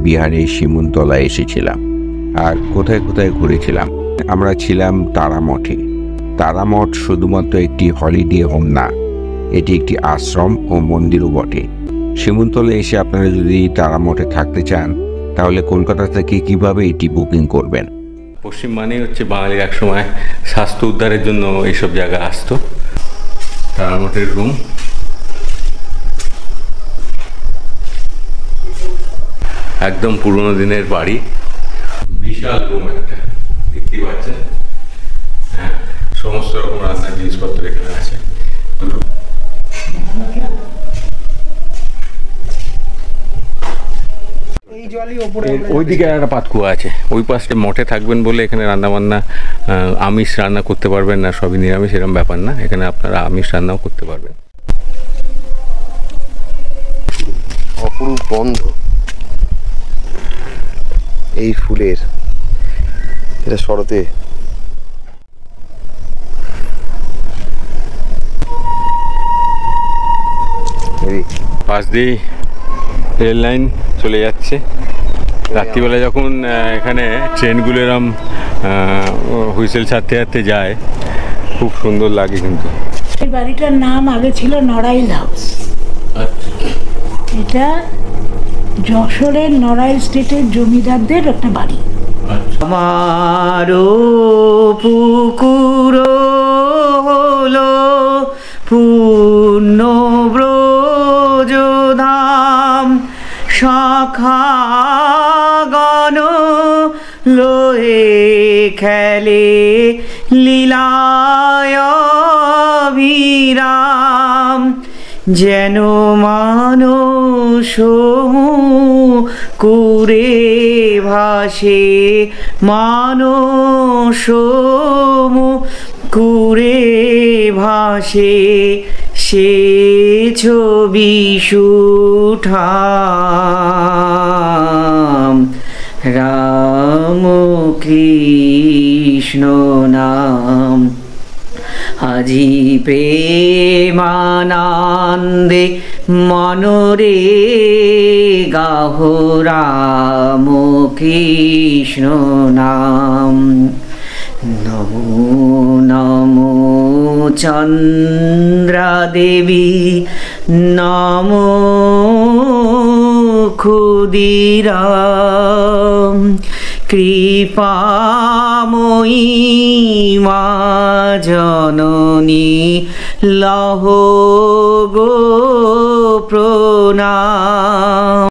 বিহারে শিমুলতলায় এসেছিলাম। আর কোথায় কোথায় ঘুরেছিলাম। আমরা ছিলাম তারামঠে। তারামঠ শুধুমাত্র একটি হলিডে হোম না, এটি একটি আশ্রম ও মন্দিরও বটে। শিমুলতলায় এসে আপনারা যদি তারামঠে থাকতে চান তাহলে কলকাতা থেকে কিভাবে এটি বুকিং করবেন? পশ্চিম মানেই হচ্ছে বাঙালির একসময় স্বাস্থ্য উদ্ধারের জন্য এইসব জায়গায় আসতো। তারামঠের রুম, একদম পুরোনো দিনের বাড়ি, বিশাল রুম একটা দেখতে পাচ্ছেন। হ্যাঁ, সমস্ত রকম রান্নার জিনিসপত্র এখানে আছে। ওইদিকে একটা পাতকুয়া আছে, ওই পাশে মঠে থাকবেন বলে এখানে রান্নাবান্না, আমিষ রান্না করতে পারবেন না, সবই নিরামিষ, এরকম ব্যাপার না, এখানে আপনারা আমিষ রান্নাও করতে পারবেন। অপরূপ গন্ধ এই ফুলের, এটা শরতে পাশ দিয়ে রেল লাইন চলে যাচ্ছে। রাত্রিবেলা যখন এখানে ট্রেনগুলো এরম হুইসেল ছাড়তে ছাড়তে যায়, খুব সুন্দর লাগে। কিন্তু এই বাড়িটার নাম আগে ছিল নড়াইল হাউস। এটা যশোরের নড়াইল স্টেটের জমিদারদের একটা বাড়ি। আমারও পুকুর হলো পূর্ণ ব্রজধাম, শাখাগণ লয়ে খেলে লীলায় অবিরাম, যেন মানস কুরে ভাসে, মানস কুরে ভাসে, সে ছবি সুঠাম, রাম কৃষ্ণ নাম। আজি প্রেমানন্দে মনরে গাহ রাম কৃষ্ণ নাম। নমো নমো চন্দ্রা দেবী, নমো ক্ষুদিরাম, কৃপাময়ী মা জননী, লহ গো প্রণাম।